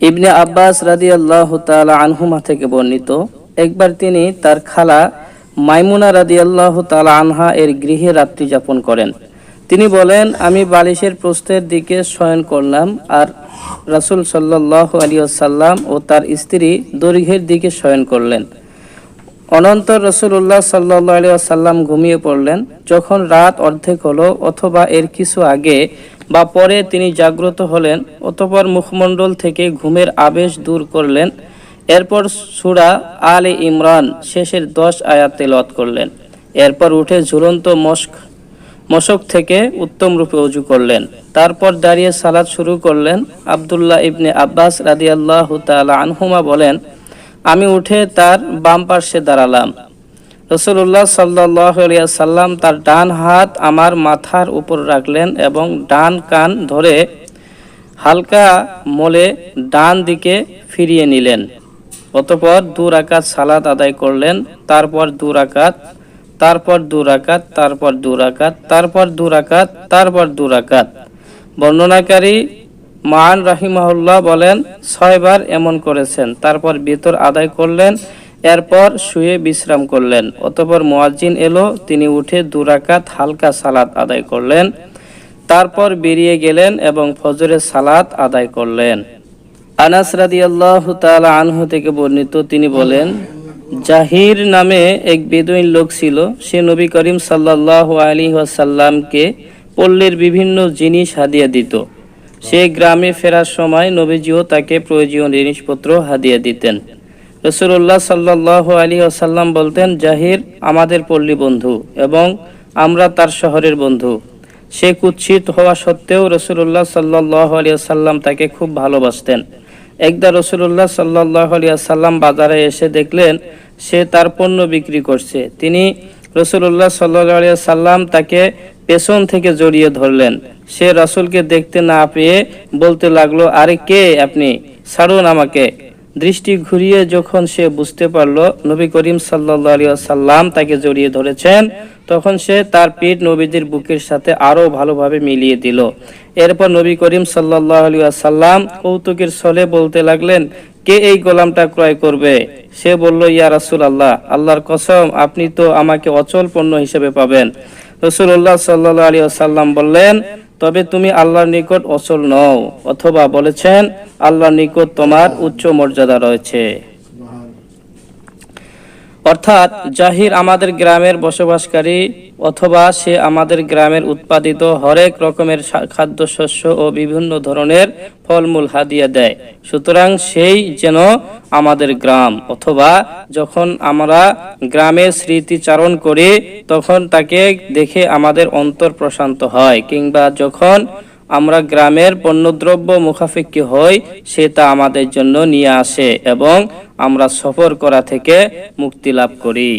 ইবনে আব্বাস রাদিয়াল্লাহু তাআলা আনহুমা থেকে বর্ণিত, একবার তিনি তার খালা মাইমুনা রাদিয়াল্লাহু তাআলা আনহা এর গৃহে রাত্রি যাপন করেন। তিনি বলেন, আমি বালিশের প্রস্থের দিকে শয়ন করলাম আর রাসূল সাল্লাল্লাহু আলাইহি ওয়াসাল্লাম ও তার স্ত্রী দৈর্ঘ্যের দিকে শয়ন করলেন। অনন্তর রাসূলুল্লাহ সাল্লাল্লাহু আলাইহি ওয়াসাল্লাম ঘুমিয়ে পড়লেন। যখন রাত অর্ধেক হলো অথবা এর কিছু আগে বা পরে তিনি জাগ্রত হলেন, অতঃপর মুখমণ্ডল থেকে ঘুমের আবেশ দূর করলেন। এরপর সূরা আলে ইমরান শেষের 10 আয়াত তেলাওয়াত করলেন। এরপর উঠে ঝুলন্ত মশক থেকে উত্তম রূপে ওযু করলেন। তারপর দাঁড়িয়ে সালাত শুরু করলেন। আব্দুল্লাহ ইবনে আব্বাস রাদিয়াল্লাহু তাআলা আনহুমা বলেন, আমি উঠে তার বাম পার্শ্বে দাঁড়ালাম। রাসূলুল্লাহ সাল্লাল্লাহু আলাইহি ওয়াসাল্লাম তার ডান হাত আমার মাথার উপর রাখলেন এবং ডান কান ধরে হালকা মলে ডান দিকে ফিরিয়ে নিলেন। অতঃপর 2 রাকাত সালাত আদায় করলেন। তারপর 2 রাকাত, তারপর 2 রাকাত, তারপর 2 রাকাত, তারপর 2 রাকাত, তারপর 2 রাকাত। বর্ণনাকারী মান রাহিমাহুল্লাহ বলেন, 6 বার এমন করেছেন। তারপর বিতর আদায় করলেন, এরপর শুয়ে বিশ্রাম করলেন। অতঃপর মুয়াজ্জিন এলো, তিনি উঠে 2 রাকাত হালকা সালাত আদায় করলেন। তারপর বেরিয়ে গেলেন এবং ফজরের সালাত আদায় করলেন। আনাস রাদিয়াল্লাহু তাআলা আনহু থেকে বর্ণিত, তিনি বলেন, জাহির নামে এক বেদুইন লোক ছিল। সে নবী করিম সাল্লাল্লাহু আলাইহি ওয়াসাল্লামকে পল্লীর বিভিন্ন জিনিস হাদিয়া দিত। সে গ্রামে ফেরার সময় নবীজিও তাকে প্রয়োজনীয় জিনিসপত্র হাদিয়া দিতেন। রাসূলুল্লাহ সাল্লাল্লাহু আলাইহি ওয়াসাল্লাম বলতেন, জাহির আমাদের পল্লী বন্ধু এবং আমরা তার শহরের বন্ধু। সে কুৎসিত হওয়া সত্ত্বেও রাসূলুল্লাহ সাল্লাল্লাহু আলাইহি ওয়াসাল্লাম তাকে খুব ভালোবাসতেন। একদা রাসূলুল্লাহ সাল্লাল্লাহু আলাইহি ওয়াসাল্লাম বাজারে এসে দেখলেন সে তার পণ্য বিক্রি করছে। তিনি রাসূলুল্লাহ সাল্লাল্লাহু আলাইহি ওয়াসাল্লাম তাকে পেছন থেকে জড়িয়ে ধরলেন। সে রাসূলকে দেখতে না পেয়ে বলতে লাগলো, আরে কে আপনি, ছাড়ুন আমাকে। দৃষ্টি ঘুরিয়ে যখন সে বুঝতে পারল নবী করিম সাল্লাল্লাহু আলাইহি ওয়াসাল্লাম তাকে জড়িয়ে ধরেছেন, তখন সে তার পিঠ নবীজির বুকের সাথে আরো ভালোভাবে মিলিয়ে দিল। এরপর নবী করিম সাল্লাল্লাহু আলাইহি ওয়াসাল্লাম কৌতুকের ছলে বলতে লাগলেন, কে এই গোলামটা ক্রয় করবে? সে বলল, ইয়া রাসূলুল্লাহ, আল্লাহর কসম আপনি তো আমাকে অচল পণ্য হিসেবে পাবেন। রাসূলুল্লাহ সাল্লাল্লাহু আলাইহি ওয়াসাল্লাম বললেন, তবে তুমি আল্লাহর নিকট অচল নও, অথবা বলেছেন আল্লাহর নিকট তোমার উচ্চ মর্যাদা রয়েছে। অর্থাৎ জাহির আমাদের গ্রামের বসবাসকারী অথবা সে আমাদের গ্রামের উৎপাদিত হরেক রকমের খাদ্যশস্য ও বিভিন্ন ধরনের ফলমূল হাদিয়া দেয়। সুতরাং সেই যেন আমাদের গ্রাম, অথবা যখন আমরা গ্রামের স্মৃতিচারণ করি তখন তাকে দেখে আমাদের অন্তর প্রশান্ত হয়, কিংবা যখন আমরা গ্রামের পণ্যদ্রব্য মুখাপেক্ষী হই সে তা আমাদের জন্য নিয়ে আসে এবং আমরা সফর করা থেকে মুক্তি লাভ করি।